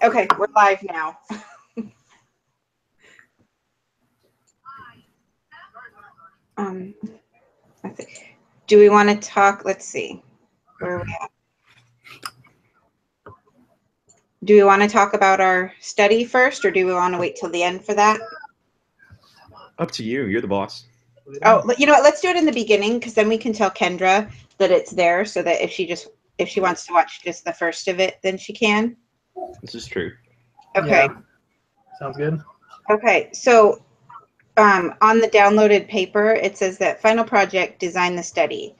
Okay, we're live now. um, do we want to talk? Let's see. Where are we at? Do we want to talk about our study first, or do we want to wait till the end for that? Up to you. You're the boss. Oh, you know what? Let's do it in the beginning, because then we can tell Kendra that it's there, so that if she wants to watch just the first of it, then she can. This is true. Okay. Yeah. Sounds good. Okay, so on the downloaded paper, it says that final project, design the study.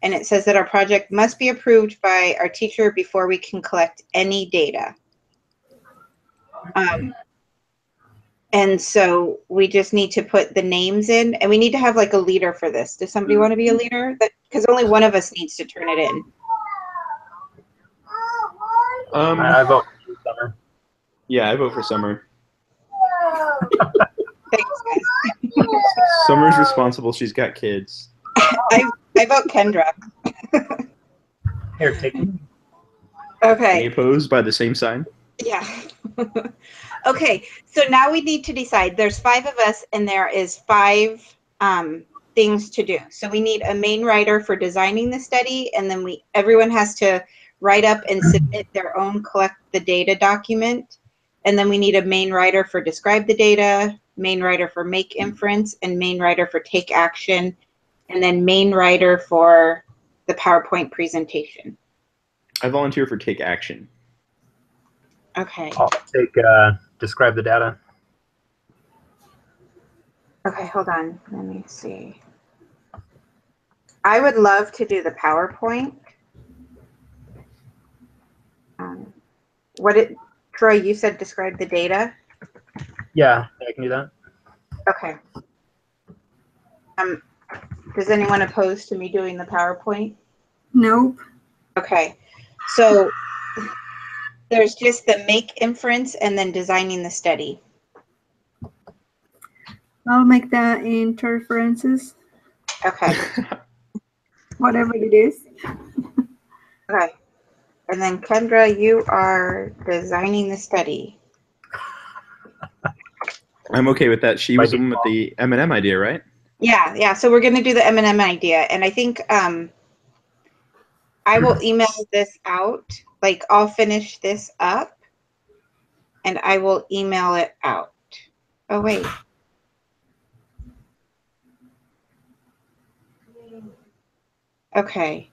And it says that our project must be approved by our teacher before we can collect any data. And so we just need to put the names in, and we need to have like a leader for this. Does somebody want to be a leader? Because only one of us needs to turn it in. I vote for Summer. Yeah, I vote for Summer. Thanks, guys. Summer's responsible. She's got kids. I vote Kendra. Here, take it. Okay. Any opposed by the same sign? Yeah. Okay, so now we need to decide. There's 5 of us, and there is 5 things to do. So we need a main writer for designing the study, and then everyone has to write up and submit their own collect the data document. And then we need a main writer for describe the data, main writer for make inference, and main writer for take action, and then main writer for the PowerPoint presentation. I volunteer for take action. Okay. I'll take describe the data. Okay, hold on. Let me see. I would love to do the PowerPoint. Troy, you said describe the data? Yeah, I can do that. Okay. Does anyone oppose to me doing the PowerPoint? Nope. Okay. So there's just the make inference and then designing the study. I'll make that interferences, Okay. whatever it is. Okay. And then Kendra, you are designing the study. I'm okay with that. She was the one with the M&M idea, right? Yeah. So we're going to do the M&M idea. And I think I will email this out. Like, I'll finish this up, and I will email it out. Oh, wait. Okay.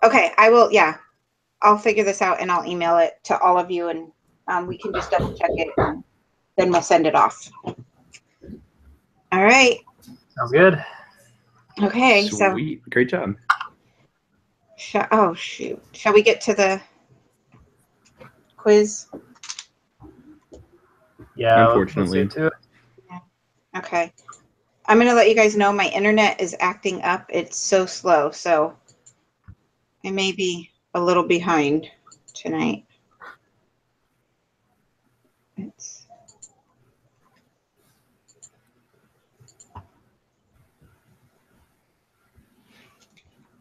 I will, yeah. I'll figure this out, and I'll email it to all of you, and we can just double check it, and then we'll send it off. All right. Sounds good. Okay. Sweet. So, great job. Oh, shoot. Shall we get to the quiz? Yeah, unfortunately. Let's get to it. Okay. I'm going to let you guys know my internet is acting up. It's so slow, so I may be a little behind tonight.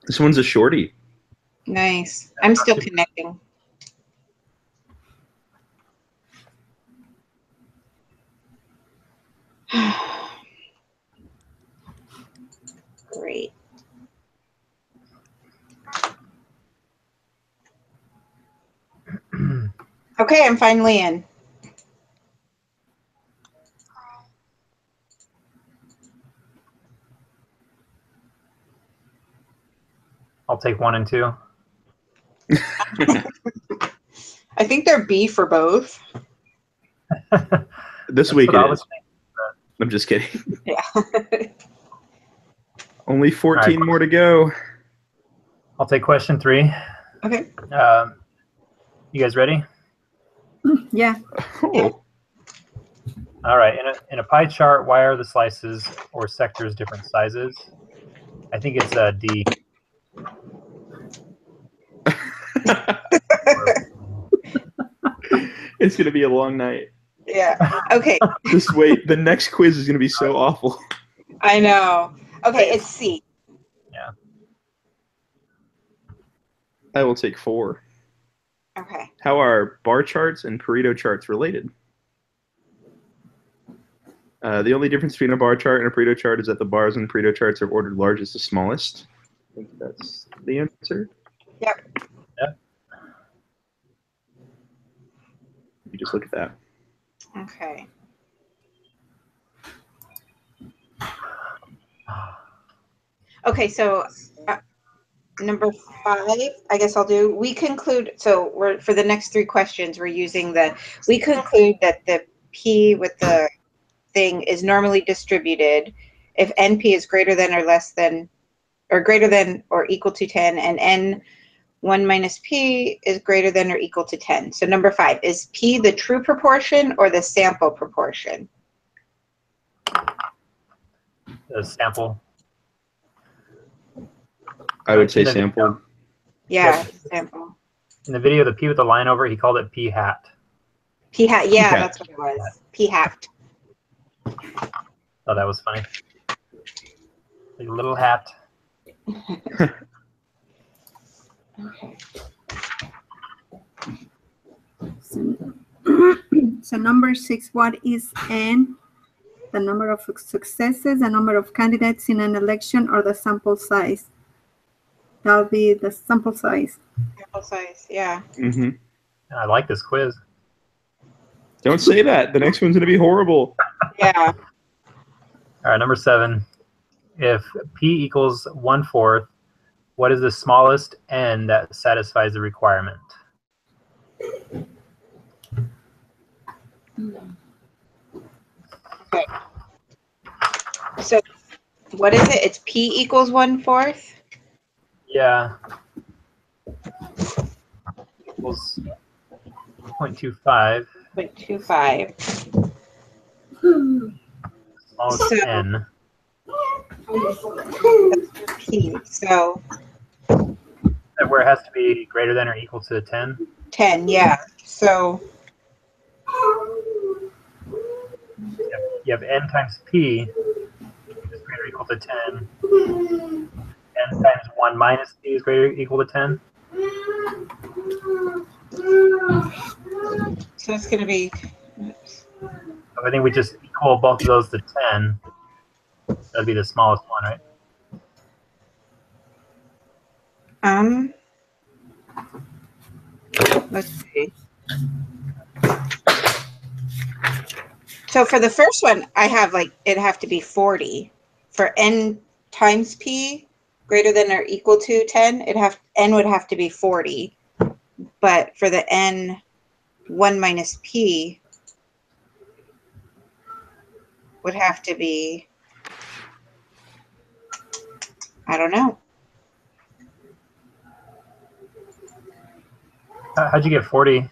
This one's a shorty. Nice. I'm still connecting. Great. Okay, I'm finally in. I'll take 1 and 2. I think they're B for both. This week it is. I'm just kidding. Yeah. Only 14 more to go. I'll take question 3. Okay. You guys ready? Yeah. Oh. All right. In a pie chart, why are the slices or sectors different sizes? I think it's D. It's going to be a long night. Yeah. Okay. Just wait. The next quiz is going to be so awful. I know. Okay, it's C. Yeah. I will take 4. Okay. How are bar charts and Pareto charts related? The only difference between a bar chart and a Pareto chart is that the bars in Pareto charts are ordered largest to smallest. I think that's the answer. Yep. Yep. You just look at that. Okay. Okay, so number 5, I guess I'll do. We conclude, so we're for the next 3 questions, we're using we conclude that the P with the thing is normally distributed if NP is greater than or less than, or greater than or equal to 10, and N1 minus P is greater than or equal to 10. So number 5, is P the true proportion or the sample proportion? The sample. I would say In the video- sample. Yeah, sample. In the video, the P with the line over, he called it P hat. P hat, yeah, P-hat. that's what it was. P hat. Oh, that was funny. Like a little hat. Okay. So number 6, what is N? The number of successes, the number of candidates in an election, or the sample size? That'll be the sample size. Sample size, yeah. Mm-hmm. I like this quiz. Don't say that. The next one's going to be horrible. Yeah. All right, number 7. If P equals 1/4, what is the smallest N that satisfies the requirement? Okay. So what is it? It's P equals 1/4? Yeah. Equals 0.25. 0.25. Smallest So- N. P. So Where it has to be greater than or equal to 10. 10, yeah. So You have N times P is greater or equal to 10. N times 1 minus P is greater or equal to 10. so it's going to be, So I think we just equal both of those to 10. That'd be the smallest one, right? let's see. So for the first one, I have like, it'd have to be 40. For N times P greater than or equal to 10, N would have to be 40. But for the N 1 minus P would have to be, I don't know. How'd you get 40?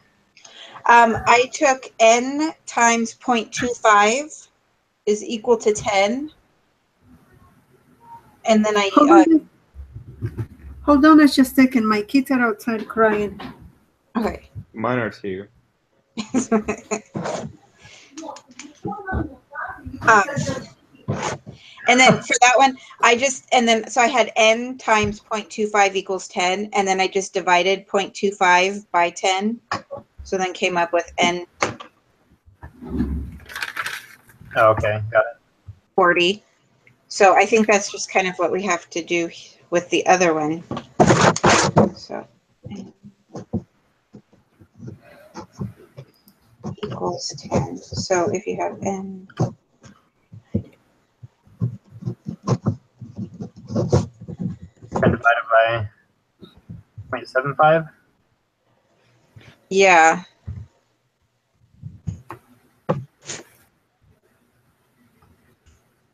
I took N times 0.25 is equal to 10. And then Hold on just a second. My kids are outside crying. okay. Mine are too. And then for that one, so I had N times 0.25 equals 10, and then I just divided 0.25 by 10. So then came up with N Oh, okay, got it. 40. So I think that's just kind of what we have to do with the other one. So N equals 10. So if you have N 10 divided by 0.75. yeah.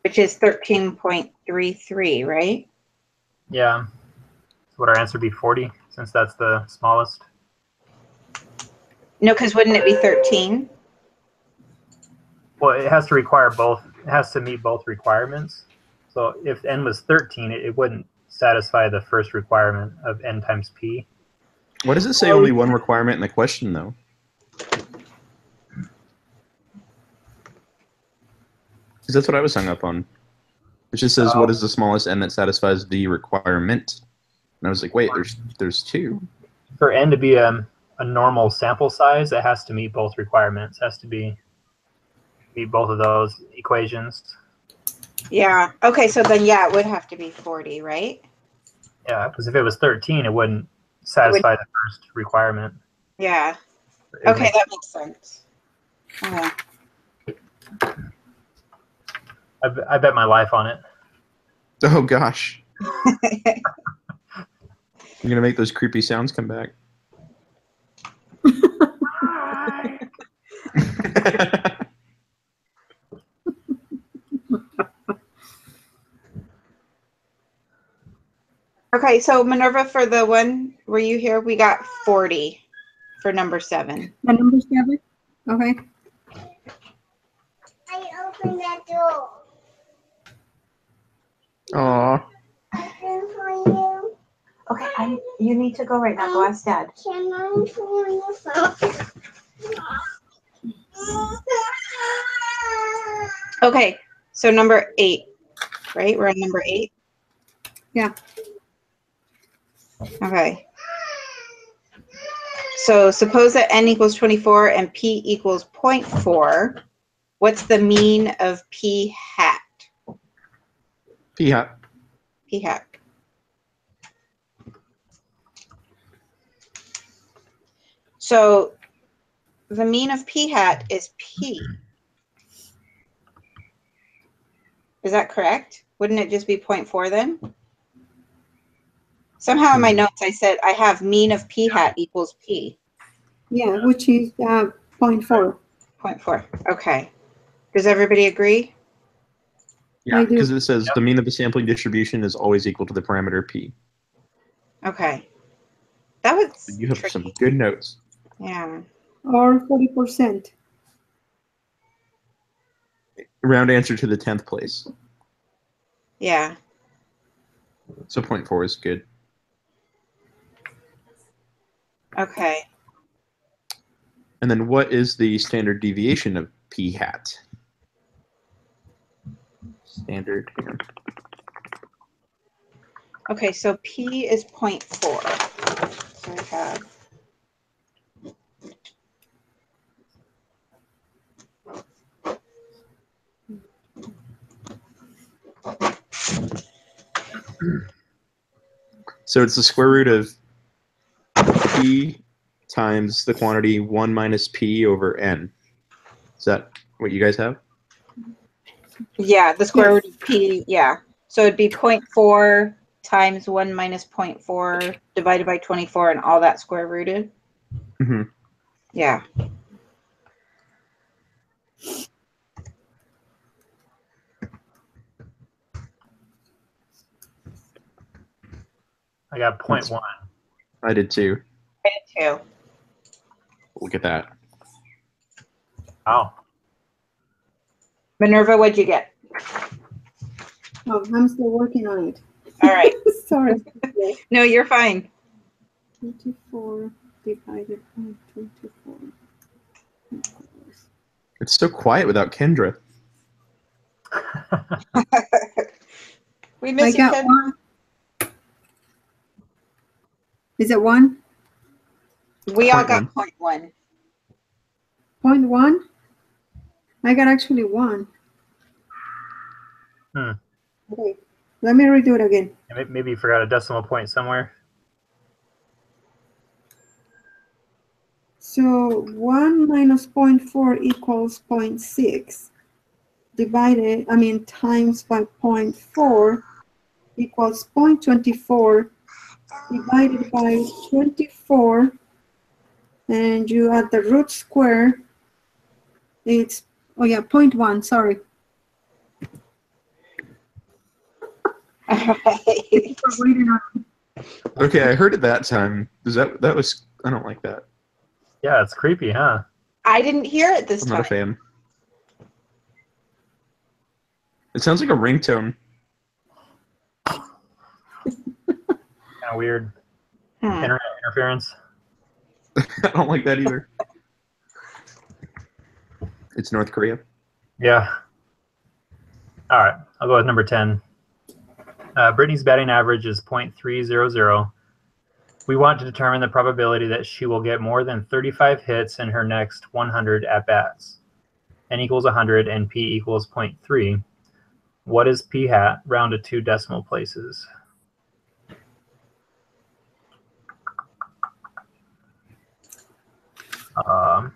Which is 13.33, right? Yeah. So would our answer be 40 since that's the smallest? No, because wouldn't it be 13? Well, it has to require both. It has to meet both requirements. So if N was 13, it wouldn't satisfy the first requirement of N times P. What does it say only one requirement in the question, though? Because that's what I was hung up on. It just says, what is the smallest N that satisfies the requirement? And I was like, wait, there's two. For N to be a a normal sample size, it has to meet both requirements. It has to meet both of those equations. Yeah. Okay, so then yeah, it would have to be 40, right? Yeah, because if it was 13, it wouldn't satisfy the first requirement. Yeah. It Okay, makes- that makes sense. Okay. I bet my life on it. Oh gosh. I'm gonna make those creepy sounds come back. Okay, so Minerva, for the one, were you here? We got 40 for number 7. The number 7? Okay. I opened that door. Aw. Open for you. Okay, you need to go right now. Go ask Dad. Can I for you? Okay, so number 8, right? We're on number 8? Yeah. Okay. So suppose that n equals 24 and p equals 0.4. What's the mean of p hat? P hat. P hat. So the mean of p hat is p. Is that correct? Wouldn't it just be 0.4 then? Somehow in my notes I said I have mean of p hat equals p. Yeah, which is 0.4. 0.4. Okay. Does everybody agree? Yeah, I do. because it says the mean of the sampling distribution is always equal to the parameter p. Okay. That was You have tricky. some good notes. Yeah. Or 40%. Round answer to the 10th place. Yeah. So 0.4 is good. Okay. And then what is the standard deviation of p hat? Standard. Hang on. Okay, so p is 0.4. So I have So it's the square root of p times the quantity 1 minus p over n. Is that what you guys have? yeah, the square root of p, yeah. So it'd be 0.4 times 1 minus 0.4 divided by 24 and all that square rooted. Mm-hmm. Yeah. I got 0.1. I did too. I did too. Look at that. Wow. Minerva, what'd you get? Oh, I'm still working on it. All right. Sorry. No, you're fine. 24 divided by 24. It's so quiet without Kendra. We I miss you, got Ken. 1. Is it 1? We all 0.1. got 0.1. 0.1? I got actually 1. Hmm. Okay, let me redo it again. Maybe you forgot a decimal point somewhere. So 1 minus 0.4 equals 0.6 times by 0.4 equals 0.24 divided by 24, and you add the root square. It's 0.1, sorry. All right. Okay, I heard it that time. That was I don't like that. Yeah, it's creepy, huh? I didn't hear it this I'm time. not a fan. It sounds like a ringtone. Kind of weird. Hmm. Internet interference. I don't like that either. It's North Korea. Yeah. All right, I'll go with number 10. Brittany's batting average is .300. We want to determine the probability that she will get more than 35 hits in her next 100 at-bats. N equals 100 and P equals 0.3. What is P hat rounded to decimal places? Um,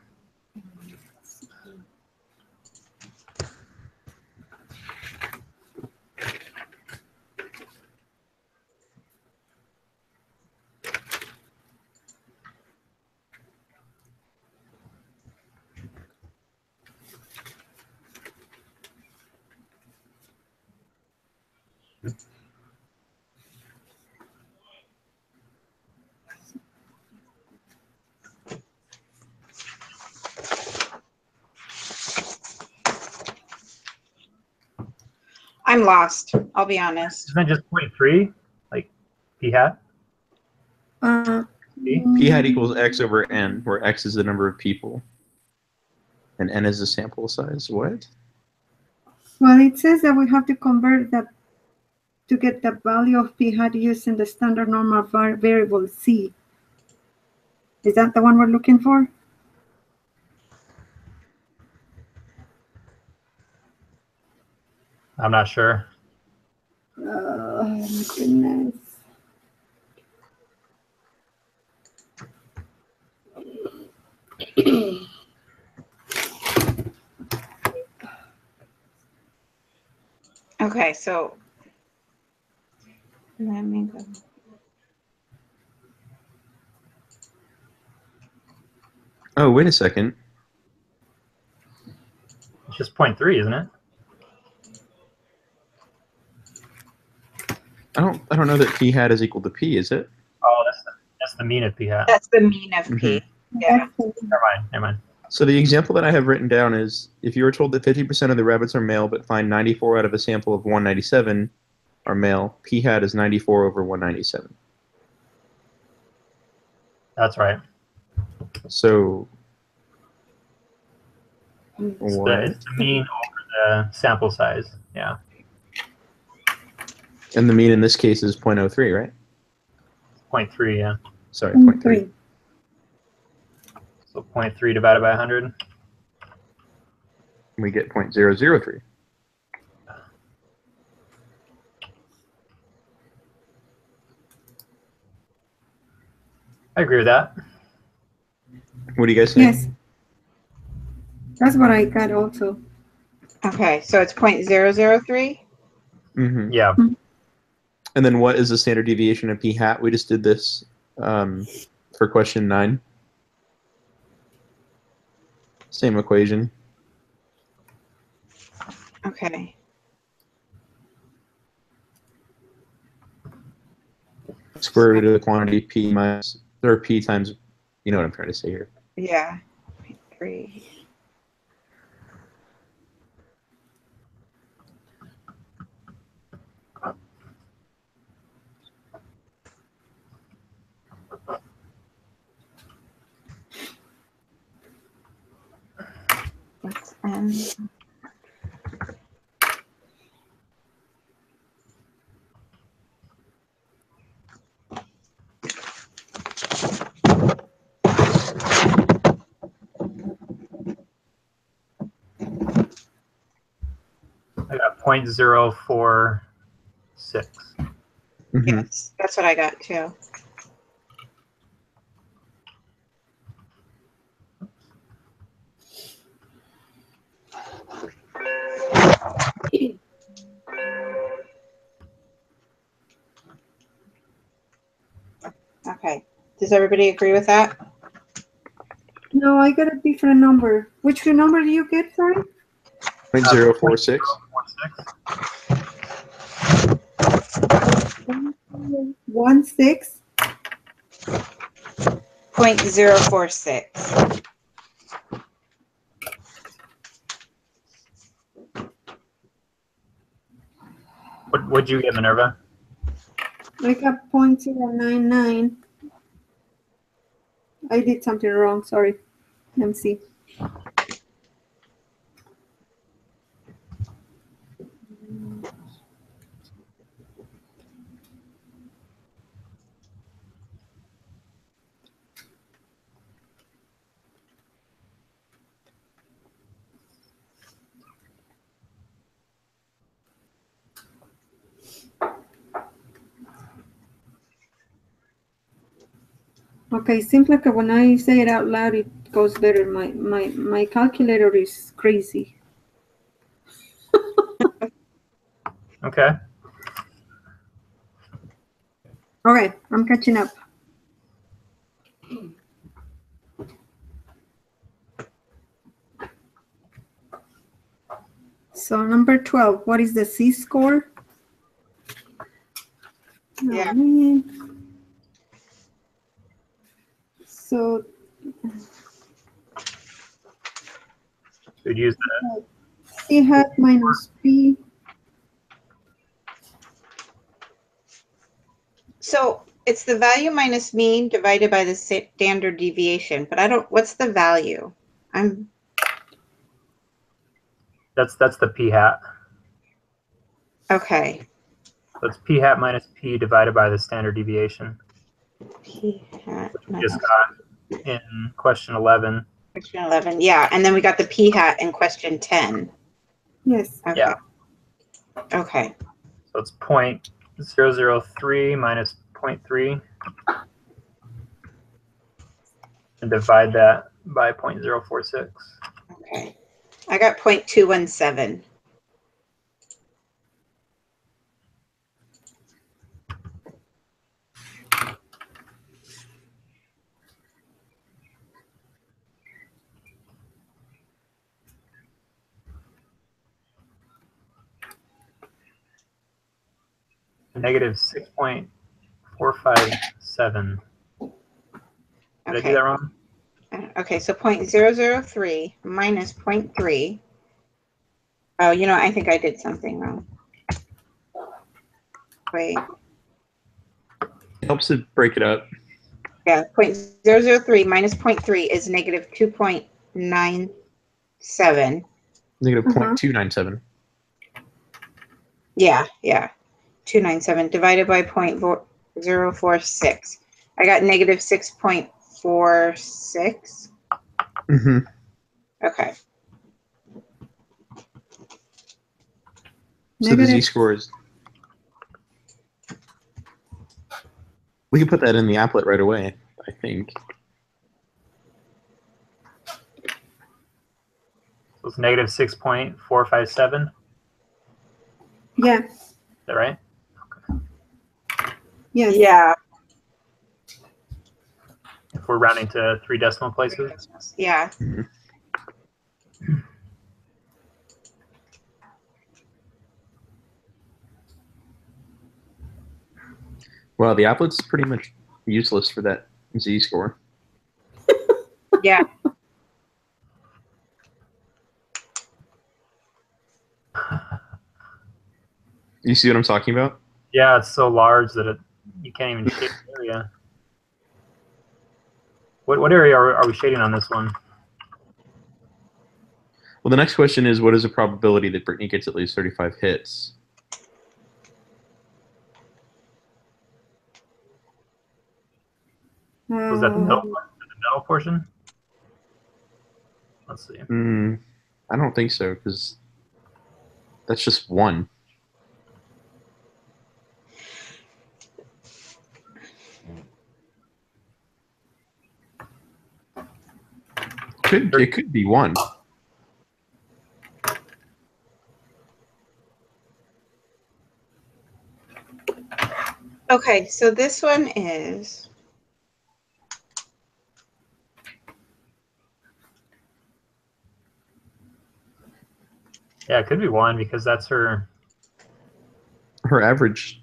I'm lost. I'll be honest. Isn't it just 0.3? Like P hat? Uh, P? P hat equals X over N, where X is the number of people. And N is the sample size. What? well, it says that we have to convert that to get the value of P hat using the standard normal variable C. Is that the one we're looking for? I'm not sure. Oh my goodness. Okay, so let me go. Oh, wait a second. It's just 0.3, isn't it? I don't know that P hat is equal to P, is it? Oh, that's the mean of P hat. That's the mean of P. Yeah. Never mind. So the example that I have written down is, if you are told that 50% of the rabbits are male, but find 94 out of a sample of 197 are male, P hat is 94 over 197. That's right. So, It's what? the mean over the sample size. Yeah. And the mean in this case is 0.03, right? 0.3, yeah. Sorry, 0.3. So 0.3 divided by 100. We get 0.003. I agree with that. What do you guys think? Yes. That's what I got also. Okay, so it's 0.003. Mm-hmm. Yeah. And then what is the standard deviation of P hat? We just did this for question 9. Same equation. Okay. Square root of the quantity P minus, or P times, you know what I'm trying to say here. Yeah. 0.3. That's N. I got 0.046. Mm-hmm. Yes, that's what I got too. Okay. Does everybody agree with that? No, I got a different number. Which number do you get, sorry? 0.046. 16? 0.046. What'd you get, Minerva? I got 0.099. I did something wrong, sorry. Let me see. Okay, seems like when I say it out loud, it goes better. My calculator is crazy. Okay. All right, I'm catching up. So number 12, what is the Z-score? Yeah. Oh, man. So We'd use that. C hat minus P. So it's the value minus mean divided by the standard deviation, but I don't, what's the value? That's the p hat. Okay. So it's p hat minus p divided by the standard deviation. P hat We minus just got in question 11. question 11. Yeah, and then we got the p hat in question 10. Yes. Okay. Yeah. Okay. So it's 0.003 minus 0.3. And divide that by 0.046. Okay. I got 0.217. Negative 6.457. Did I do that wrong? Okay, so 0.003 minus 0.3. Oh, you know, I think I did something wrong. Wait. It helps to break it up. Yeah, 0.003 minus 0.3 is negative 2.97. Negative Uh-huh. 0.297. Yeah, 297 divided by 0.046. I got negative 6.46. Mm-hmm. Okay. So the Negative. Z-score is... We can put that in the applet right away, I think. So it's negative 6.457. Yeah. Is that right? Yes. Yeah. If we're rounding to 3 decimal places. Yeah. Mhm. Well, the applet's pretty much useless for that Z-score. Yeah. You see what I'm talking about? Yeah, it's so large that you can't even shade the area. What area are we shading on this one? Well, the next question is, what is the probability that Brittany gets at least 35 hits? Was that the middle portion? Let's see. I don't think so, because that's just one. It could be one. Okay, so this one is Yeah, it could be 1 because that's her Her average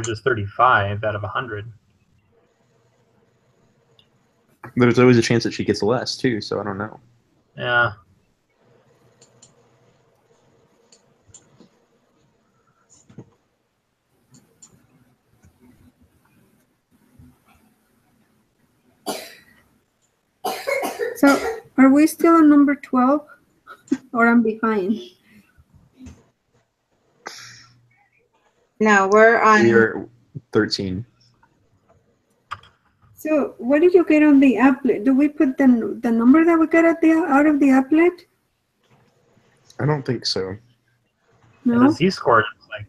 is 35 out of 100. There's always a chance that she gets less, too, so I don't know. Yeah. So are we still on number 12 or I'm behind? no, we're on. We're 13. So what did you get on the applet? Do we put the number that we got at out of the applet? I don't think so. And the No. Z-score is like,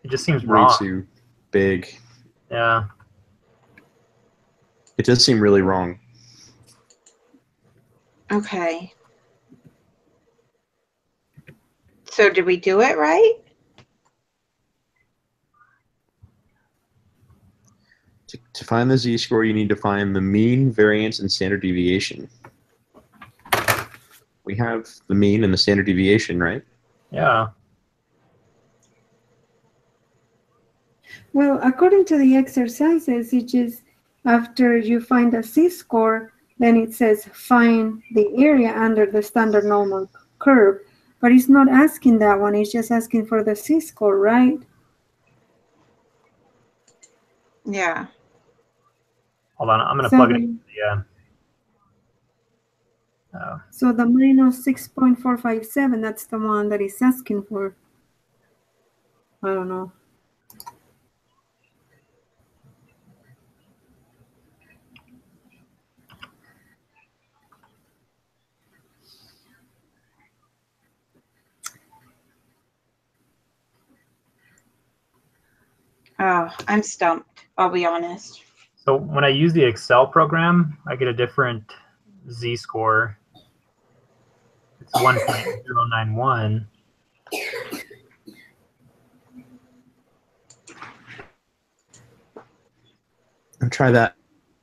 it just seems Way wrong. too big. Yeah. It does seem really wrong. Okay. So did we do it right? To find the z-score, you need to find the mean, variance, and standard deviation. We have the mean and the standard deviation, right? Yeah. Well, according to the exercises, it just after you find a z-score, then it says find the area under the standard normal curve. But it's not asking that one. It's just asking for the z-score, right? Yeah. Hold on. I'm going to So plug it the, in. Yeah. so the minus 6.457, that's the one that it's asking for. I don't know. Oh, I'm stumped. I'll be honest. So when I use the Excel program, I get a different z-score. It's 1.091. I'll try that.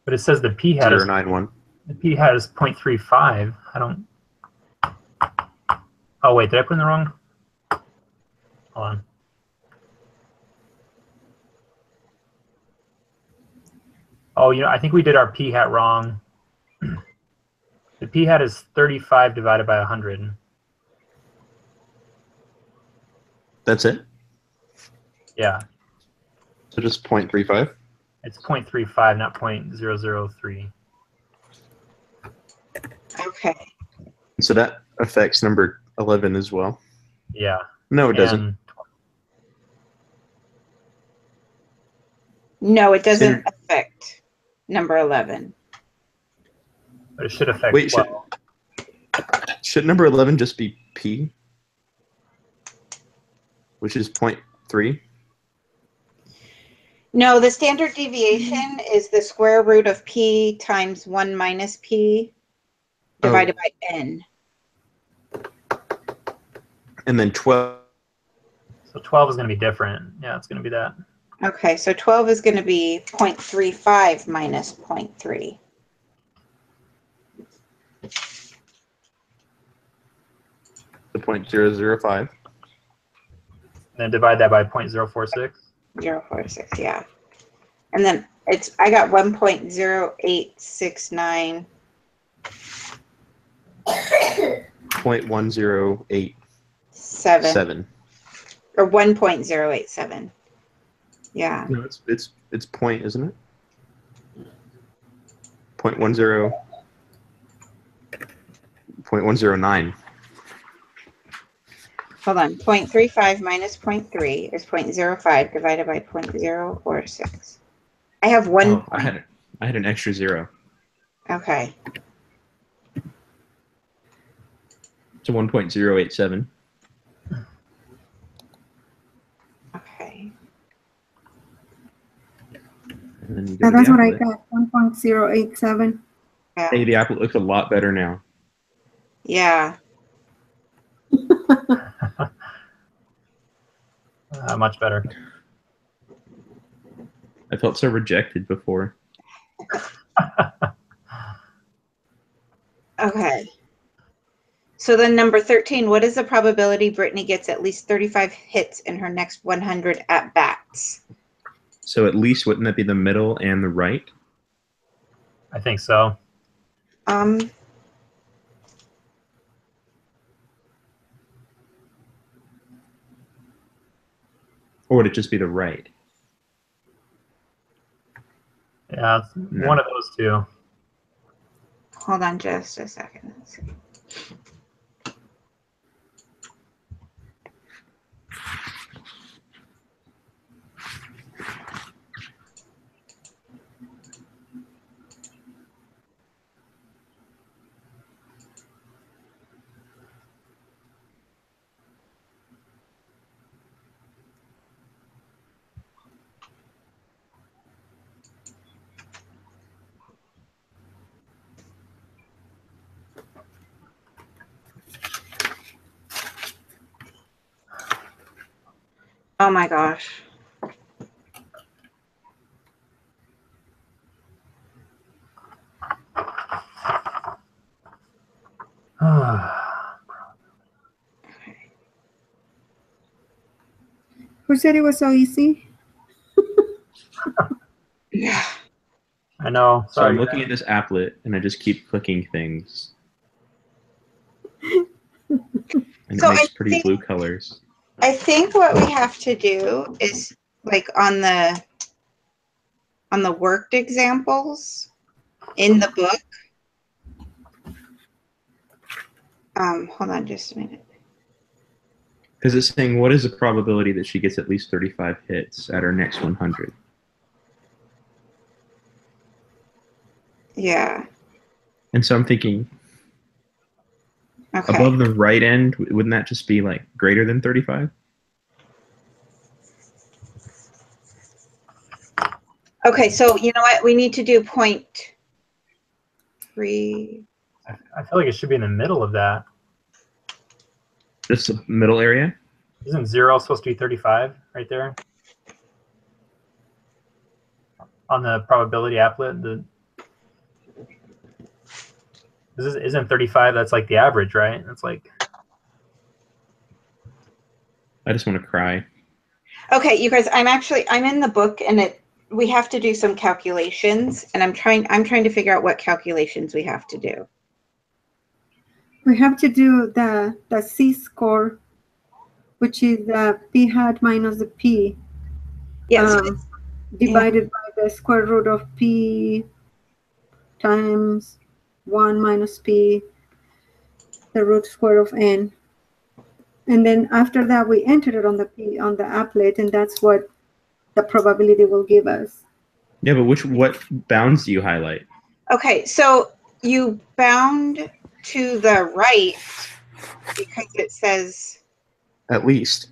But it says the p-hat is 091. the p-hat is 0.35. I don't. Oh wait, did I put in the wrong? Hold on. Oh, I think we did our p-hat wrong. The p-hat is 35 divided by 100. That's it? Yeah, So just 0.35? it's 0.35, not 0.003. Okay. So that affects number 11 as well. Yeah. No, it doesn't. And No, it doesn't Standard- affect number 11. but it should affect Wait, 12. should number 11 just be P? Which is 0.3? No, the standard deviation is the square root of p times 1 minus p divided by n. And then 12. So 12 is going to be different. Yeah, it's going to be that. Okay, so 12 is going to be 0.35 minus 0.3. The 0.005. Then divide that by 0.046. 0.46, yeah. And then I got 1.0869. 0.1087. 7 or 1.087. Yeah. No, it's point, isn't it? 0.10. 0.109. Hold on. 0.35 minus 0.3 is 0.05 divided by 0.046. I have one. Oh, I had an extra 0. Okay. So 1.087. Okay. And then you go Yeah, to that's the what I applet. got, 1.087. Yeah. Hey, the applet looks a lot better now. Yeah. Much better. I felt so rejected before. Okay. So then number 13, what is the probability Brittany gets at least 35 hits in her next 100 at bats? So at least wouldn't that be the middle and the right? I think so. Or would it just be the right? Yeah, it's one of those two. Hold on just a second. Let's see. Oh my gosh. Who said it was so easy? Yeah. I know. So I'm Sorry. looking at this applet, and I just keep clicking things. And So it I makes pretty think- blue colors. I think what we have to do is like on the worked examples in the book. Hold on just a minute. Because it's saying, what is the probability that she gets at least 35 hits at her next 100? Yeah. And so I'm thinking, Okay. above the right end, wouldn't that just be like greater than 35? Okay, so you know what? We need to do 0.3. I feel like it should be in the middle of that. Just the middle area? Isn't 0 supposed to be 35 right there? On the probability applet, isn't 35, that's like the average, right? That's like... I just want to cry. Okay, you guys, I'm in the book and we have to do some calculations and I'm trying to figure out what calculations we have to do. We have to do the C-score, which is the p hat minus the p, Yes. divided by the square root of p times 1 minus p, the root square of n. And then after that, we enter it on the applet, and that's what the probability will give us. Yeah, but what bounds do you highlight? Okay, so you bound to the right because it says, At least.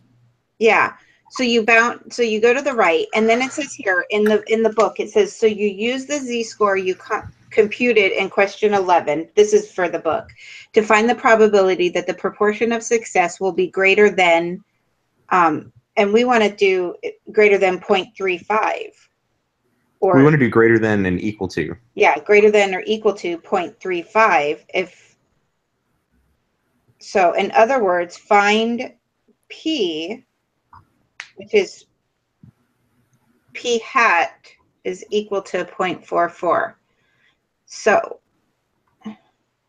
yeah. So you go to the right, and then it says here in the book, it says, so you use the z-score you computed in question 11, this is for the book, to find the probability that the proportion of success will be greater than, and we want to do greater than 0.35. Or We want to do greater than and equal to. yeah, greater than or equal to 0.35. So in other words, find P, which is P hat is equal to 0.44. So,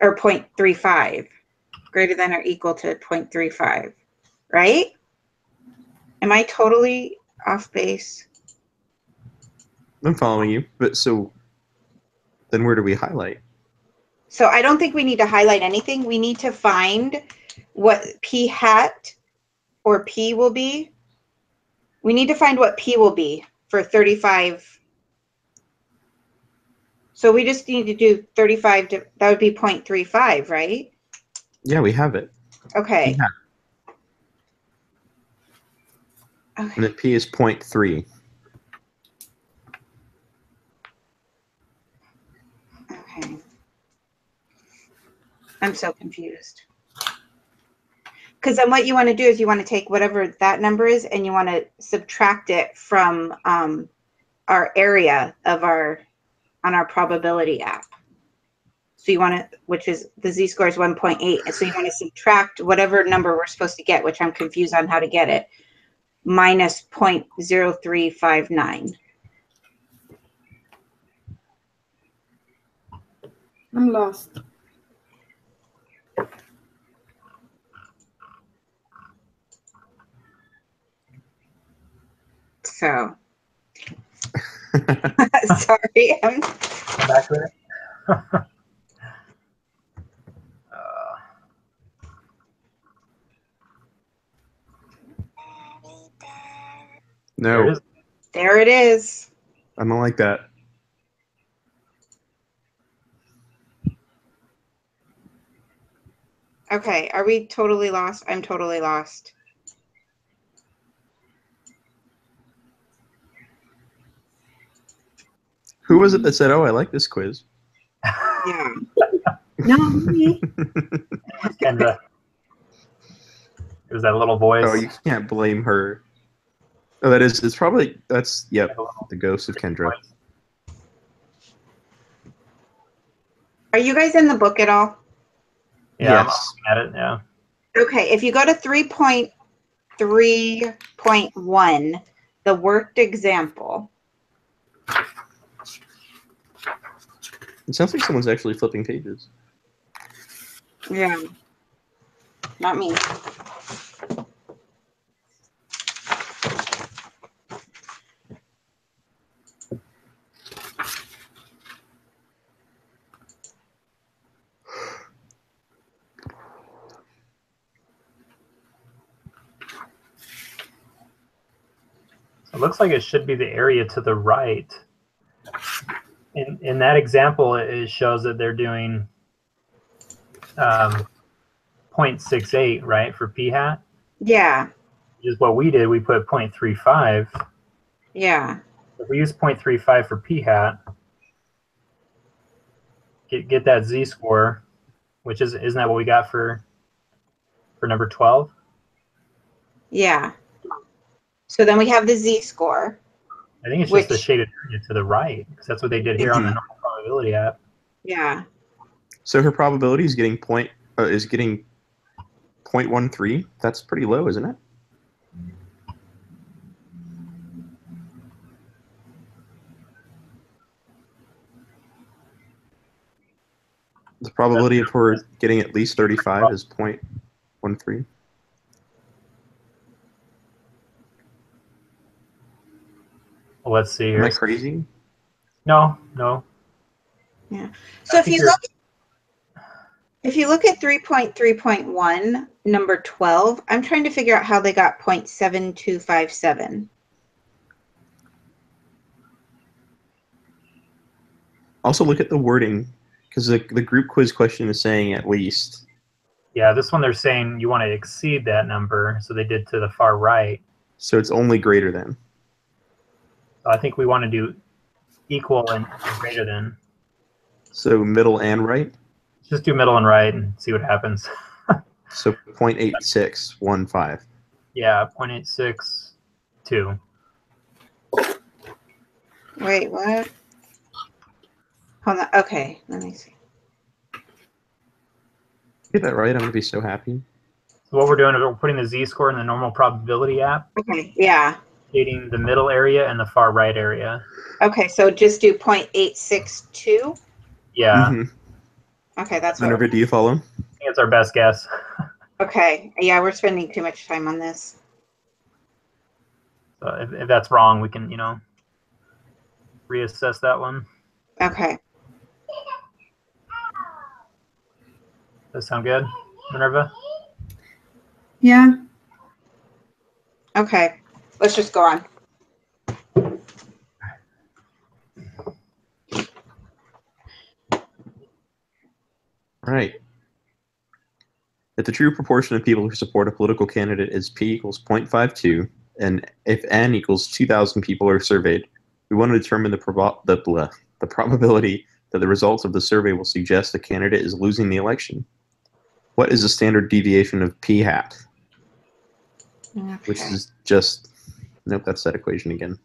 or 0.35, greater than or equal to 0.35, right? Am I totally off base? I'm following you. But so then where do we highlight? So I don't think we need to highlight anything. We need to find what P hat or P will be. We need to find what P will be for 35. So we just need to do 35, that would be 0.35, right? Yeah, we have it. Okay. Yeah. Okay. And then P is 0.3. Okay. I'm so confused. Because then what you want to do is you want to take whatever that number is and you want to subtract it from our area of on our probability app. So you want to, which is the z-score is 1.8. And so you want to subtract whatever number we're supposed to get, which I'm confused on how to get it, minus 0.0359. I'm lost. So, sorry. Back there. There it No, is. There it is. I don't like that. Okay, are we totally lost? I'm totally lost. Who was it that said, "Oh, I like this quiz"? Yeah. No, me. Kendra. It was that little voice. Oh, you can't blame her. Oh, that is. It's probably yep. The ghost of Kendra. Are you guys in the book at all? Yeah, Yes. I'm looking at it. Yeah. Okay, if you go to 3.3.1, the worked example. It sounds like someone's actually flipping pages. Yeah. Not me. It looks like it should be the area to the right. In that example, it shows that they're doing 0.68, right, for p hat. Yeah. Which is what we did. We put 0.35. Yeah. If we use 0.35 for p hat, get that z-score, which isn't that what we got for number 12? Yeah. So then we have the z-score. I think it's just the shaded area to the right, because that's what they did here on the normal probability app. Yeah. So her probability is getting 0.13. That's pretty low, isn't it? The probability of her getting at least 35 is 0.13. Well, let's see here. Am I crazy? No. Yeah. So if you look at 3.3.1, number 12, I'm trying to figure out how they got 0.7257. Also look at the wording, because the group quiz question is saying at least. Yeah, this one they're saying you want to exceed that number, so they did to the far right. So it's only greater than. So I think we want to do equal and greater than. So middle and right? Just do middle and right and see what happens. So 0.8615. Yeah, 0.862. Wait, what? Hold on. Okay, let me see. Get that right, I'm going to be so happy. So what we're doing is we're putting the z-score in the normal probability app, Okay, yeah. shading the middle area and the far right area. Okay, so just do 0.862. Yeah, Mm-hmm. Okay, that's what. Minerva, do you follow? I think it's our best guess. Okay, yeah, we're spending too much time on this. So if that's wrong, we can, reassess that one. Okay. Does that sound good, Minerva? Yeah. Okay, let's just go on. All right. If the true proportion of people who support a political candidate is p equals 0.52, and if n equals 2,000 people are surveyed, we want to determine the probability that the results of the survey will suggest the candidate is losing the election. What is the standard deviation of p hat? Okay. Which is just, nope, that's that equation again.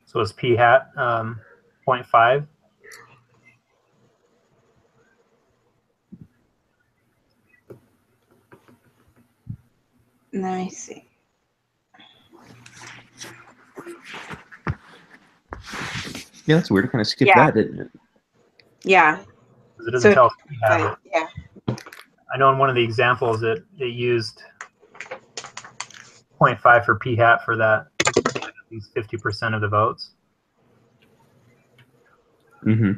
So is p hat 0.5? Let me see. Yeah, that's weird. It kind of skipped Yeah. that, didn't it? Yeah. Because it doesn't tell us p hat. But, yeah. I know in one of the examples it used 0.5 for p hat for that, at least 50% of the votes. Mm-hmm.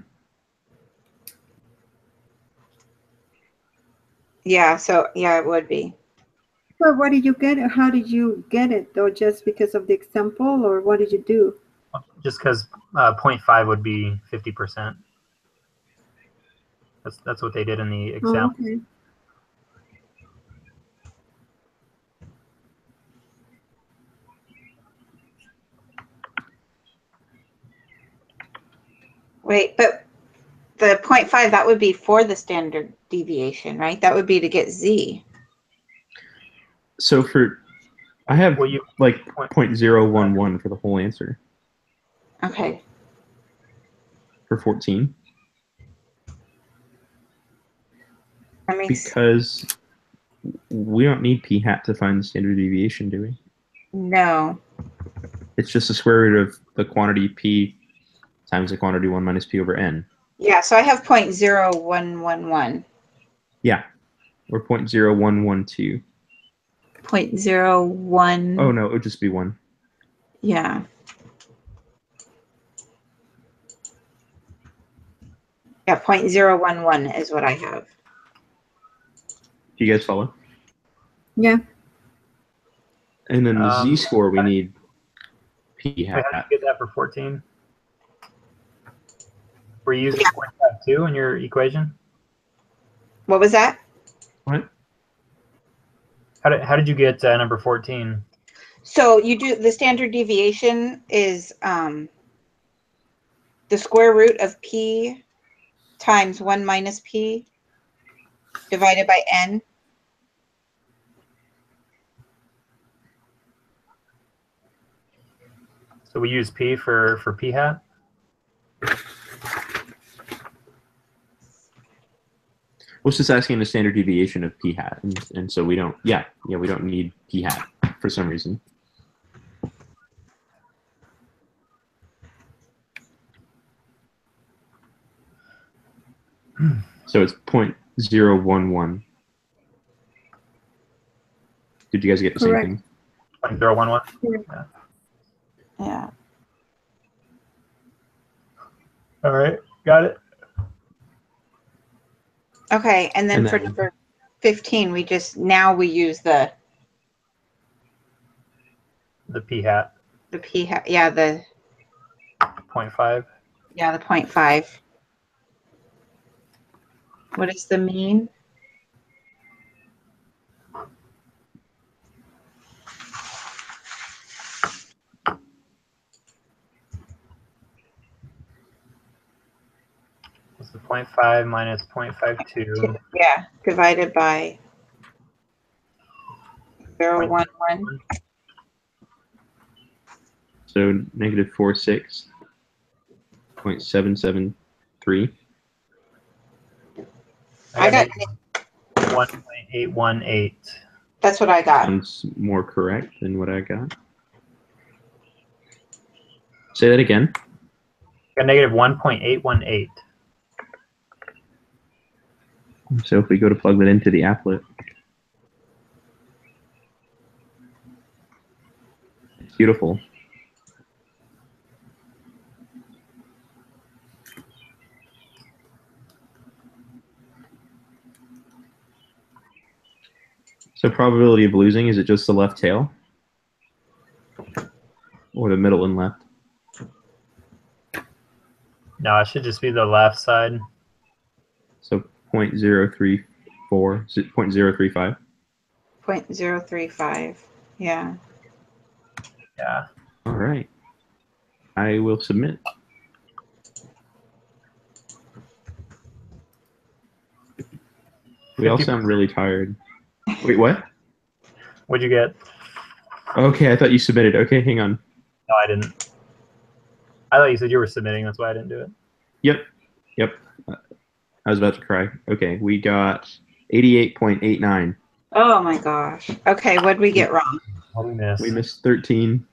Yeah, so yeah, it would be. So what did you get? How did you get it though? Just because of the example, or what did you do? Just because 0.5 would be 50%. That's what they did in the example. Oh, okay. Wait, but the 0.5, that would be for the standard deviation, right? That would be to get Z. So I have Well, you like 0.011 for the whole answer Okay. for 14 That makes because we don't need p hat to find the standard deviation, do we? no. It's just the square root of the quantity p times the quantity 1 minus p over n. Yeah, so I have 0.0111. Yeah, or 0.0112. 0.01. Oh no, it would just be 1. Yeah. Yeah, 0.011 is what I have. Do you guys follow? Yeah. And then the z score, we need p Wait, how did hat. you get that for 14? Were you using 0.52 in your equation? What was that? What? How did you get number 14? So you do the standard deviation is the square root of p times 1 minus p divided by n. So we use p for p hat. Well, it's just asking the standard deviation of p hat, and so we don't. Yeah, we don't need p hat for some reason. So it's 0.011. Did you guys get the Correct. same thing? 0.011. Yeah. All right, got it. Okay, and then And for then- number 15, we use the p hat. the p hat. Yeah, the 0.5. yeah, the 0.5. What is the mean? What's the 0.5 minus 0.52? Yeah, divided by 0.011. So negative 46.773. I got 1.818. that's what I got. Sounds more correct than what I got. Say that again. Got negative 1.818. So if we go to plug that into the applet, it's beautiful. So probability of losing, is it just the left tail? Or the middle and left? No, it should just be the left side. So 0.034, is it 0.035? 0.035. Yeah. Yeah. All right. I will submit. We all 50%. sound really tired. Wait, what? What'd you get? Okay, I thought you submitted. Okay, hang on. No, I didn't. I thought you said you were submitting. That's why I didn't do it. Yep. I was about to cry. Okay, we got 88.89. Oh my gosh. Okay, what'd we get wrong? What did we miss? We missed 13.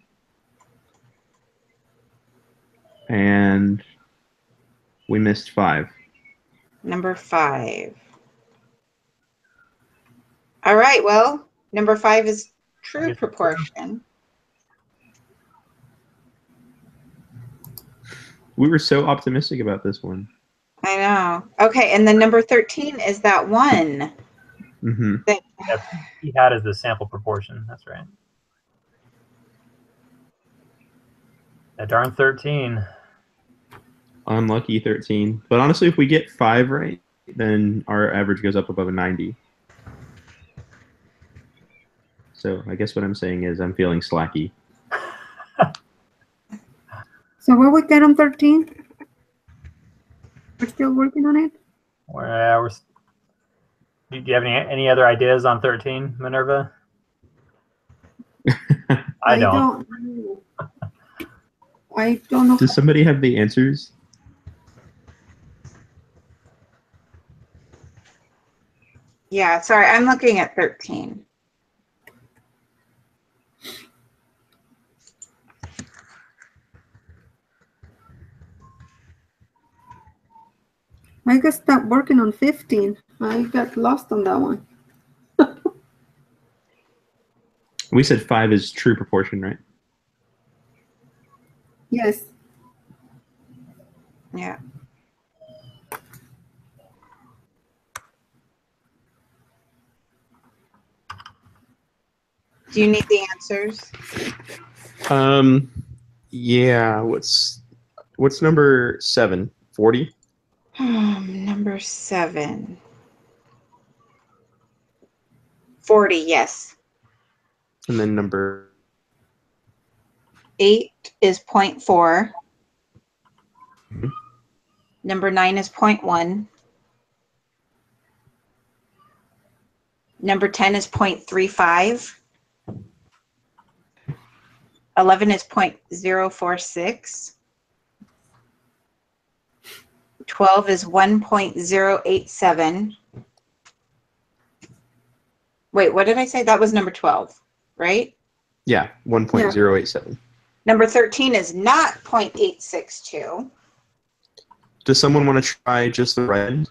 And we missed 5. Number 5. All right, well, number 5 is true guess- proportion. We were so optimistic about this one. I know. Okay, and then number 13 is that one. Mm-hmm. That, P hat is the sample proportion. That's right. That darn 13. Unlucky 13. But honestly, if we get 5 right, then our average goes up above a 90. So I guess what I'm saying is I'm feeling slacky. So what we get on 13? We're still working on it. Do you have any other ideas on 13, Minerva? I don't. know. I don't know. Does somebody have the answers? Yeah, sorry, I'm looking at 13. I got stopped working on 15. I got lost on that one. We said 5 is true proportion, right? Yes. Yeah. Do you need the answers? Yeah. What's number 7? 40? Number 7. 40, yes. And then number 8 is 0.4. Mhm. Number 9 is 0.1. Number 10 is 0.35. 11 is 0.046. 12 is 1.087. Wait, what did I say? That was number 12, right? yeah, 1.087. Number 13 is not 0.862. Does someone want to try just the right end?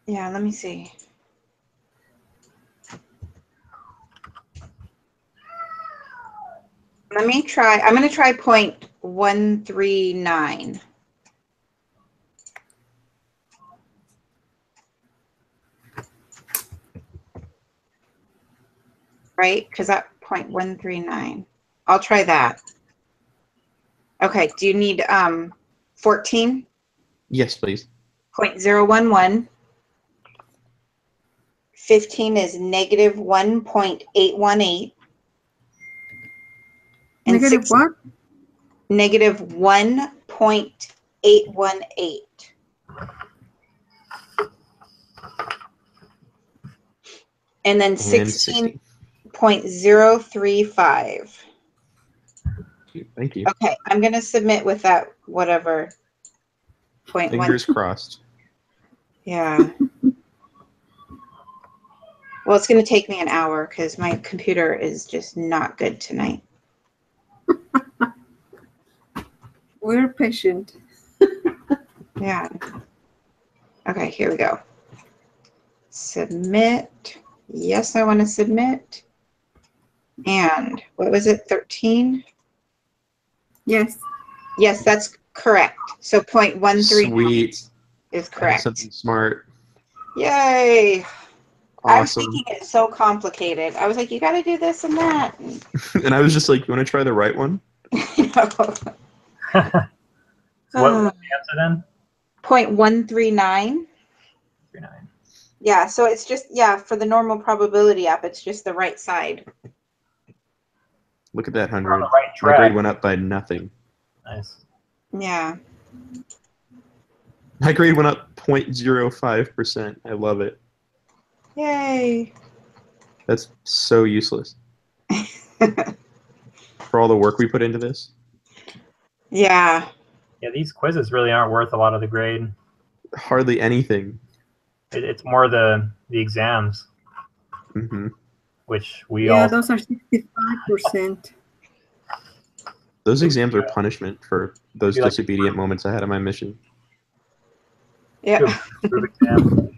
Yeah, let me see. Let me try. I'm going to try 0.139. Right? Because that 0.139. I'll try that. Okay. Do you need 14? Yes, please. 0.011. 15 is negative 1.818. And Negative what? Negative 1.818. And then And 16.035. Thank you. Okay, I'm going to submit with that whatever. Point Fingers crossed. Yeah. Well, it's going to take me an hour because my computer is just not good tonight. We're patient. Yeah. Okay, here we go. Submit. Yes, I want to submit. And what was it, 13? Yes. Yes, that's correct. So 0.139 Sweet. is I did correct. something smart. Yay. I was Awesome. thinking it's so complicated. I was like, you got to do this and that. And I was just like, you want to try the right one? So what was the answer then? 0.139. 39. Yeah, so it's just, yeah, for the normal probability app, it's just the right side. Look at that We're on 100. the right My track. grade went up by nothing. Nice. Yeah. My grade went up 0.05%. I love it. Yay. That's so useless. For all the work we put into this. Yeah. Yeah, these quizzes really aren't worth a lot of the grade. Hardly anything. It's more the exams, Hmm. which we Yeah, all. those are 65%. Those exams are punishment for those Be like- disobedient moments I had on my mission. Yeah. Group exam.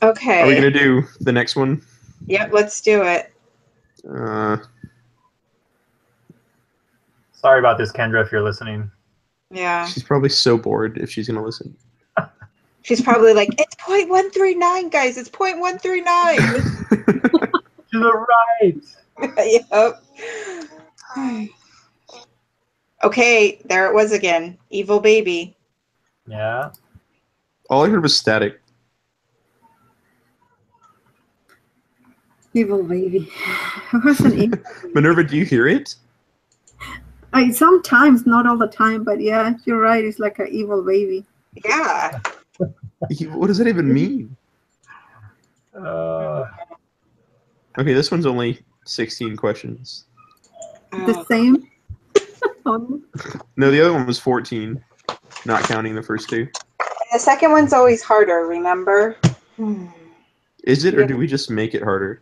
Okay. Are we going to do the next one? Yep, let's do it. Sorry about this, Kendra, if you're listening. Yeah. She's probably so bored if she's going to listen. She's probably like, it's 0.139, guys. It's 0.139. To the right. Yep. Okay, there it was again. Evil baby. Yeah. All I heard was static. Evil baby. Who has an evil? Minerva, do you hear it? Sometimes, not all the time, but yeah, you're right. It's like an evil baby. Yeah. What does that even mean? Uh, Okay, this one's only 16 questions. The Oh, same. Oh, No, the other one was 14, not counting the first two. the second one's always harder, remember? Is it, or Yeah. do we just make it harder?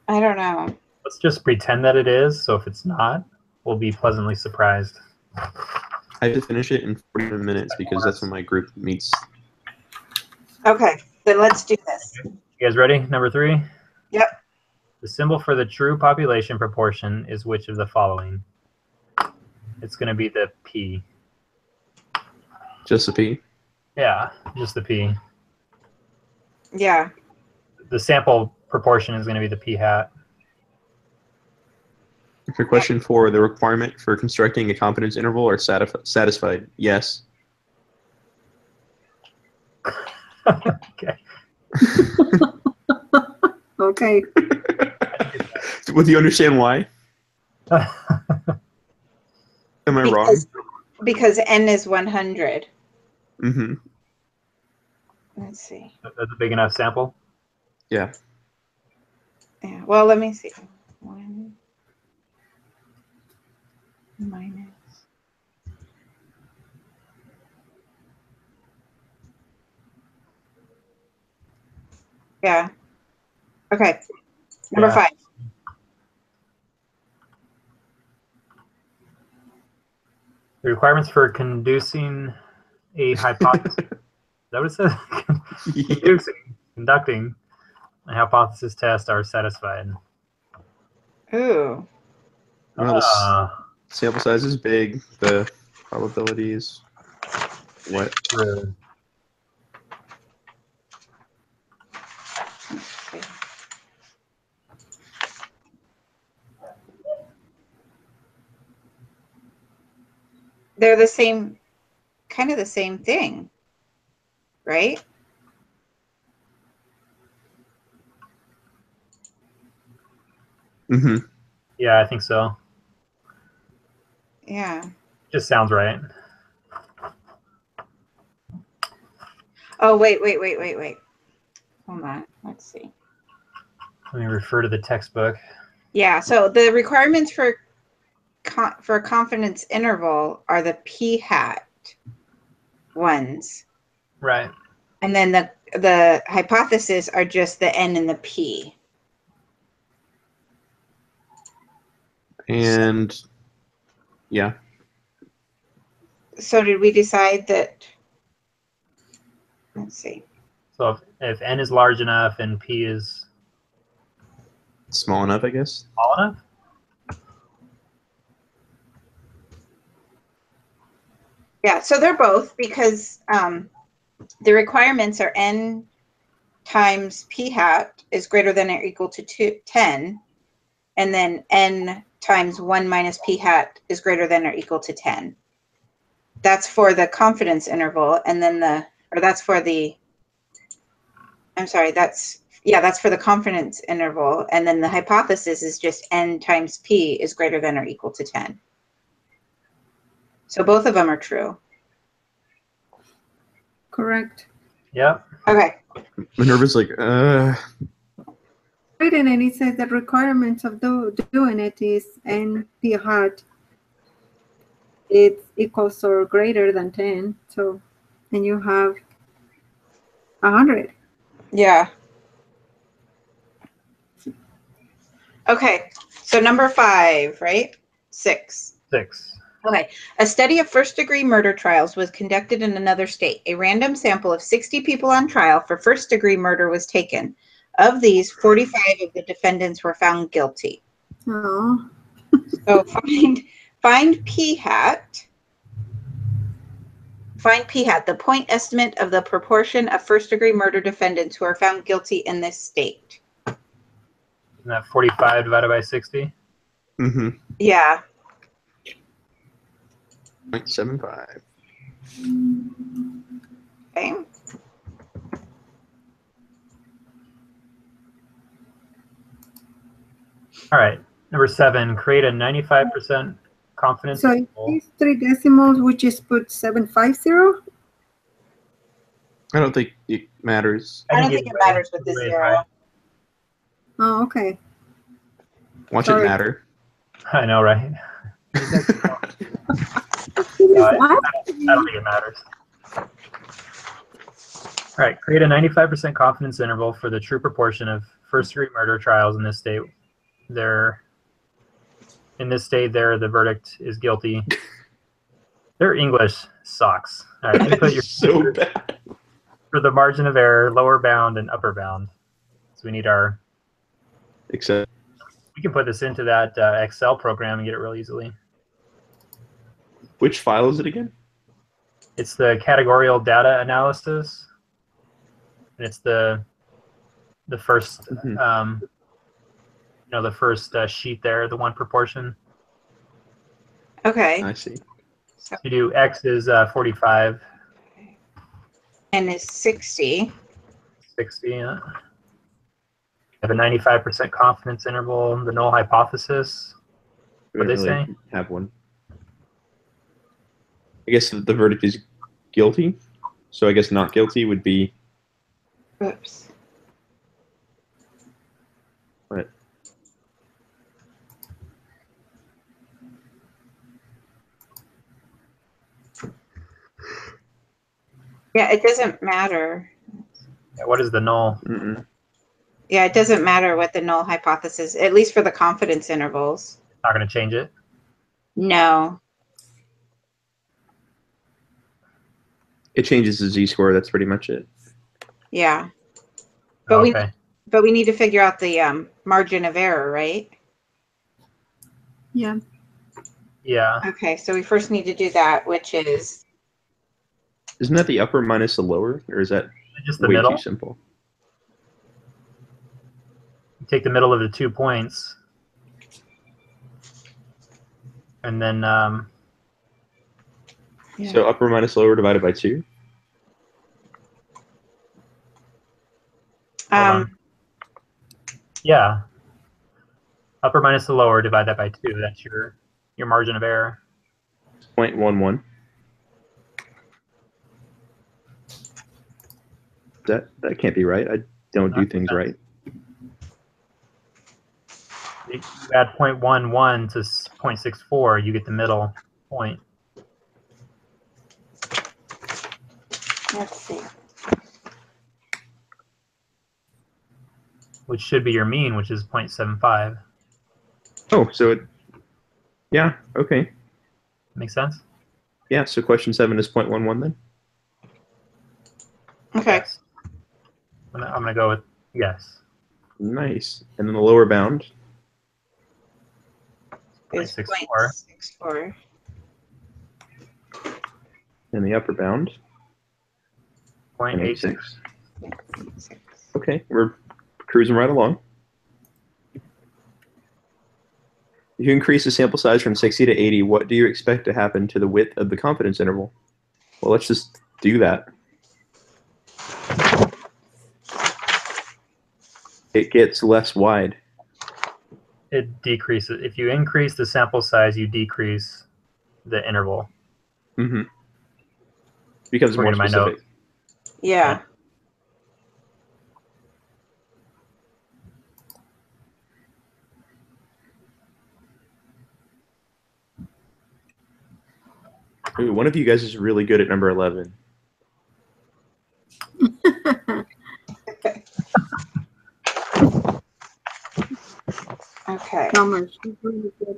I don't know. let's just pretend that it is. So if it's not, we'll be pleasantly surprised. I have to finish it in 41 minutes because that's when my group meets. Okay, then let's do this. You guys ready? Number 3? Yep. The symbol for the true population proportion is which of the following? It's going to be the P. Just a P. Yeah, just the P. Yeah. The sample proportion is going to be the P hat. For question 4, the requirement for constructing a confidence interval are satisfied. Yes. Okay. okay. Would you understand why? Am I wrong? Because n is 100. Mm-hmm. Let's see. That's a big enough sample. Yeah. Yeah. Well, let me see. 1 minus. Yeah. Okay. Number Yeah. 5. The requirements for conducing a hypothesis. Is that what it says? Yeah. Conducting a hypothesis test are satisfied. Ooh. Well, the Ah, sample size is big. The probabilities. What? true. Let's see. They're the same, kind of the same thing, right? Mm-hmm. Yeah, I think so. Yeah. Just sounds right. Oh, wait. Hold on. Let's see. Let me refer to the textbook. Yeah. So the requirements for confidence interval are the p hat ones, Right. and then the hypothesis are just the n and the p. And yeah. So did we decide that? Let's see. So if n is large enough and p is Small enough, I guess. small enough, Yeah. So they're both because the requirements are n times p hat is greater than or equal to 10, and then n times 1 minus p hat is greater than or equal to 10. That's for the confidence interval, and then that's for the confidence interval, and then the hypothesis is just n times p is greater than or equal to 10. So both of them are true. Correct. yep. Okay. Minerva's like, Written and it says the requirements of doing it is n p hat. It's equals or greater than 10. So, and you have 100. Yeah. Okay. So number 5, right? 6. 6. Okay. A study of first-degree murder trials was conducted in another state. A random sample of 60 people on trial for first-degree murder was taken. Of these, 45 of the defendants were found guilty. Oh, So find p hat. Find p hat, the point estimate of the proportion of first-degree murder defendants who are found guilty in this state. Isn't that 45 divided by 60? mm-hmm. Yeah. 0.75. Okay. All right. Number 7, create a 95% confidence So interval. these 3 decimals, we just put 750. I don't think it matters. I don't think it either way- matters with the either way is zero. right. Oh, okay. Watch Sorry. it matter. I know, right? I don't think it matters. All right, create a 95% confidence interval for the true proportion of first-degree murder trials in this state. The verdict is guilty. Their English sucks. All right, input your so bad. for the margin of error, lower bound and upper bound. So we need our. Except We can put this into that Excel program and get it real easily. which file is it again? It's the categorical data analysis, and it's the first Mhm. the first sheet there, the one proportion. Okay. I see. You do X is 45, And is 60. 60. Yeah. Have a 95% confidence interval. The null hypothesis. We What'd don't they really say? have one. I guess the verdict is guilty. So I guess not guilty would be Oops. what? Yeah, it doesn't matter. Yeah, what is the null? Mm-mm. Yeah, it doesn't matter what the null hypothesis, at least for the confidence intervals. Not going to change it. No. It changes the z-score. That's pretty much it. Yeah. But we Okay. but we need to figure out the margin of error, right? Yeah. Yeah. Okay, so we first need to do that, which is Isn't that the upper minus the lower, or is that Just the way middle. too simple? You take the middle of the 2 points. And then yeah. So upper minus lower divided by 2? hold on. Yeah. Upper minus the lower, divide that by 2. That's your margin of error. 0.11. That can't be right. I don't do things right. You add 0.11 to 0.64, you get the middle point. Let's see. Which should be your mean, which is 0.75. Oh, so it. Yeah. Okay. Make sense? Yeah. So question 7 is 0.11 then. Okay. Yes. I'm gonna go with yes. Nice. And then the lower bound. Is 0.64. 0.64. And the upper bound. 0.86. Okay, we're cruising right along. If you increase the sample size from 60 to 80, what do you expect to happen to the width of the confidence interval? Well, let's just do that. It gets less wide. It decreases. If you increase the sample size, you decrease the interval. Mm-hmm. Becomes more According to my specific. notes. Yeah. Ooh, one of you guys is really good at number 11. Okay. Summer, she's really good.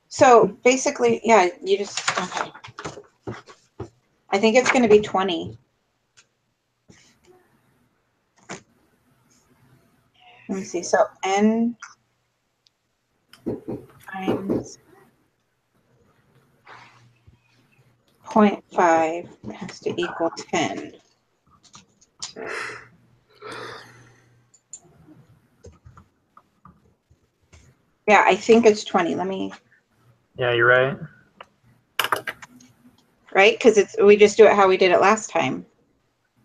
So basically, yeah, you just okay. I think it's going to be 20. Let me see. So n times 0.5 has to equal 10. Yeah, I think it's 20. Let me, Yeah, you're right. right? Because we just do it how we did it last time.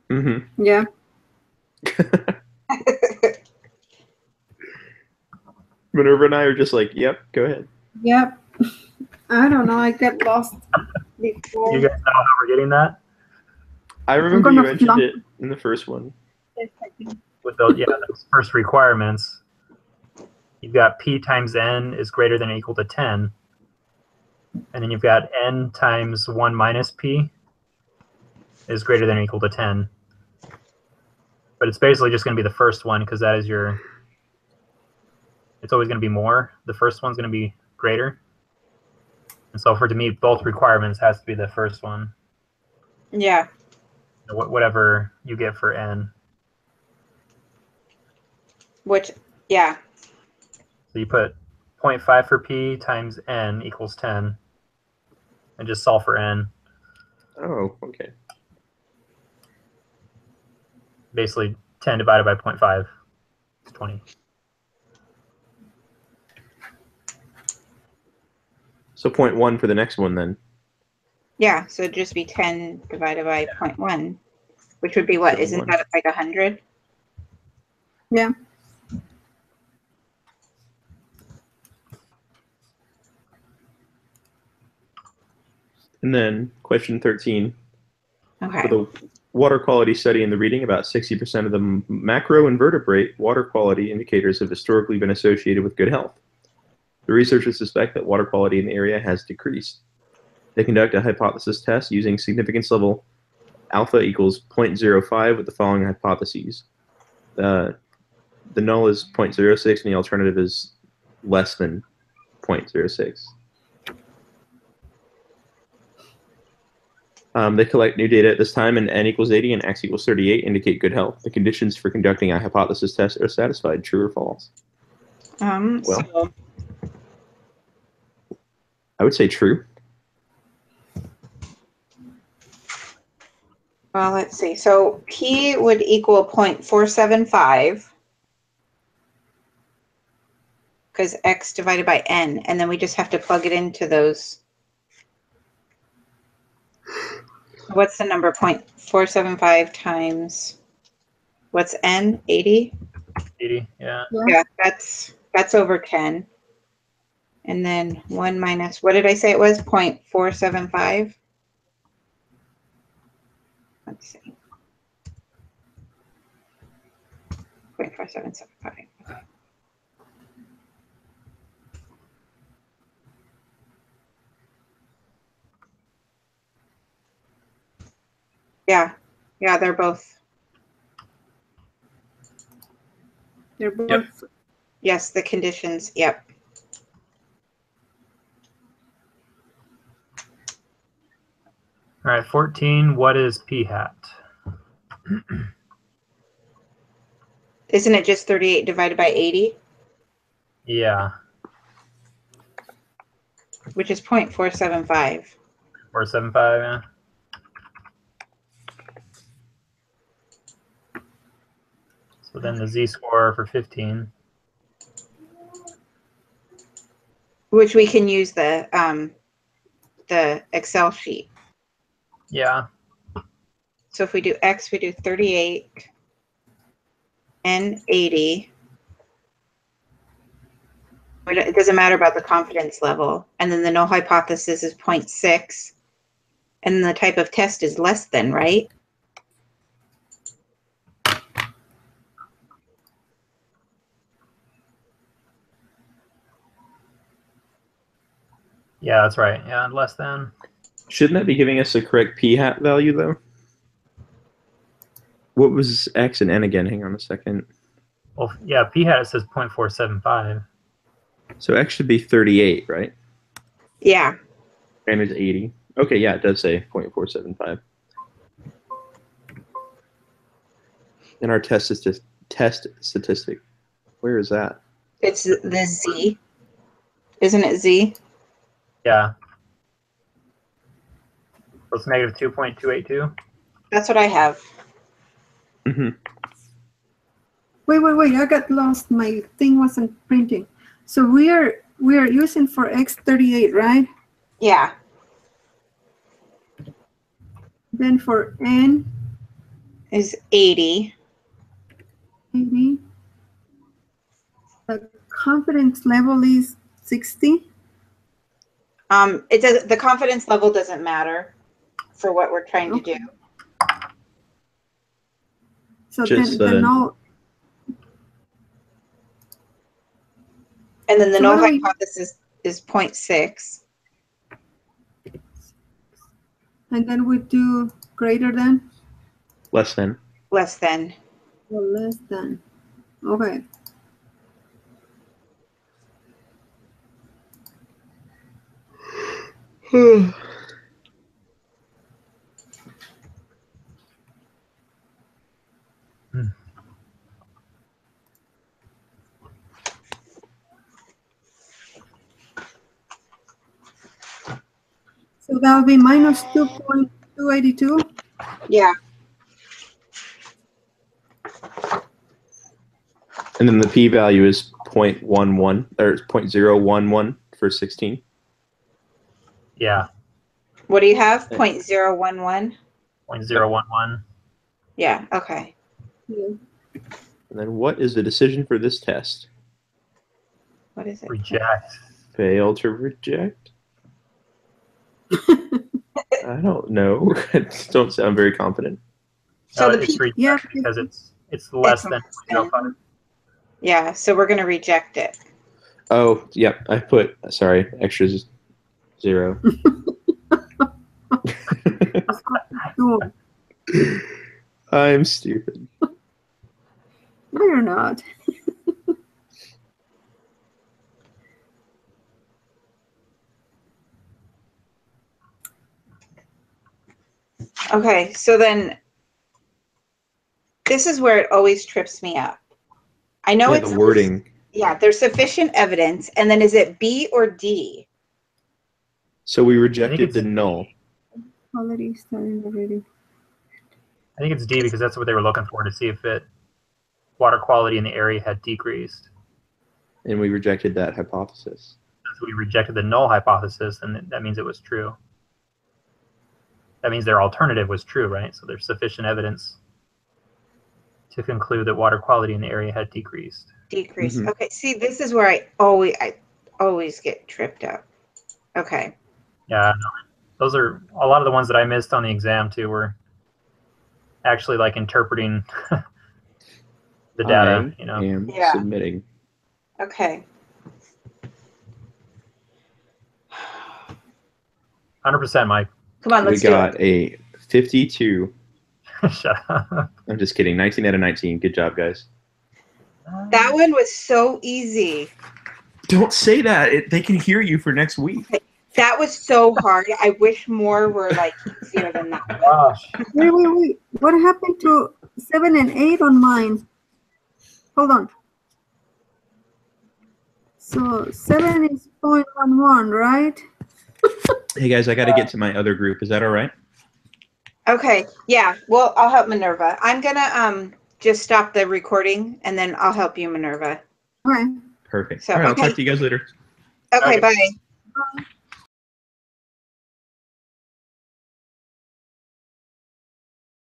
Mm-hmm. Yeah. Minerva and I are just like, yep, go ahead. Yep. I don't know. I get lost before. You guys know how we're getting that? I remember you gonna mentioned flunk. it in the first one. With those, those first requirements, you've got p times n is greater than or equal to 10. And then you've got n times 1 minus p is greater than or equal to 10. But it's basically just going to be the first one because that is your... It's always going to be more. The first one's going to be greater. And so for it to meet both requirements has to be the first one. Yeah. Whatever you get for n. Which, yeah. So you put 0.5 for p times n equals 10. And just solve for n. Oh, okay. Basically 10 divided by 0.5 is 20. So 0.1 for the next one then. Yeah, so it'd just be 10 divided by 0.1, which would be what? Isn't 71. that like 100? Yeah. And then question 13. Okay. For the water quality study in the reading, about 60% of the macro invertebrate water quality indicators have historically been associated with good health. The researchers suspect that water quality in the area has decreased. They conduct a hypothesis test using significance level alpha equals 0.05 with the following hypotheses. The null is 0.06 and the alternative is less than 0.06. They collect new data at this time, and n equals 80 and x equals 38 indicate good health. The conditions for conducting a hypothesis test are satisfied. True or false? Well. So I would say true. well, let's see. So P would equal 0.475 because X divided by N, and then we just have to plug it into those. What's the number? 0.475 times, what's N? 80? 80, yeah. Yeah, that's over 10. And then 1 minus, what did I say it was? 0.475? Let's see. 0.4775. Okay. Yeah, they're both. They're both. Yep. Yes, the conditions. Yep. All right, 14, what is p hat? Isn't it just 38 divided by 80, Yeah, which is 0.475? 475, yeah. So then the z-score for 15. Which we can use the Excel sheet. Yeah, So if we do X, we do 38 and 80. It doesn't matter about the confidence level. And then the null hypothesis is 0.6. And the type of test is less than, right? yeah, that's right. Yeah, less than. Shouldn't that be giving us a correct p hat value, though? What was x and n again? Hang on a second. Well, yeah, p hat says 0.475. So x should be 38, right? Yeah. And it's 80. Okay, yeah, it does say 0.475. And our test statistic, where is that? It's the Z. Isn't it Z? Yeah. So it's negative 2.282. That's what I have. Mm-hmm. Wait. I got lost. My thing wasn't printing. So we are using for X 38, right? Yeah. Then for N Is 80. 80. The confidence level is 60. It does. The confidence level doesn't matter for what we're trying to do. So Just, then the null. And then the So null what do we- hypothesis is 0.6. And then we do greater than Less than. Less than. or less than. Okay. So that would be minus 2.282. Yeah. And then the p-value is 0.11 or 0.011 for 16. Yeah, What do you have? 0.011? 0.011. Yeah. Okay. Yeah. And then what is the decision for this test? What is it? Reject. Fail to reject? I don't know. Don't sound very confident. So No, the it's P- reject Yeah. because it's less It's than less than. 0.05. Yeah. So we're going to reject it. Oh, yeah. I put, sorry, extra 0. No, I'm stupid. you're not. Okay. So then this is where it always trips me up. I know Yeah, it's the wording. Yeah, there's sufficient evidence. And then is it B or D? So we rejected it's the D. null. Quality starting already. I think it's D because that's what they were looking for to see if water quality in the area had decreased. And we rejected that hypothesis. So we rejected the null hypothesis, and that means it was true. That means their alternative was true, right? So there's sufficient evidence to conclude that water quality in the area had decreased. Decrease. Mhm. Okay. See, this is where I always get tripped up. Okay. Yeah, no, those are a lot of the ones that I missed on the exam too. Were actually like interpreting the data. I am Yeah. submitting. Okay. 100%, Mike. Come on, We let's do got it. a 52. Shut up. I'm just kidding. 19 out of 19. Good job, guys. That one was so easy. Don't say that. They can hear you for next week. That was so hard. I wish more were like easier than that. Gosh. Wait. What happened to 7 and 8 on mine? Hold on. So 7 is 0.11, right? Hey, guys, I got to get to my other group. Is that all right? Okay. Yeah. Well, I'll help Minerva. I'm gonna just stop the recording and then I'll help you, Minerva. Okay. Perfect. So, All right, I'll okay. talk to you guys later. Okay. Okay. Bye. Bye.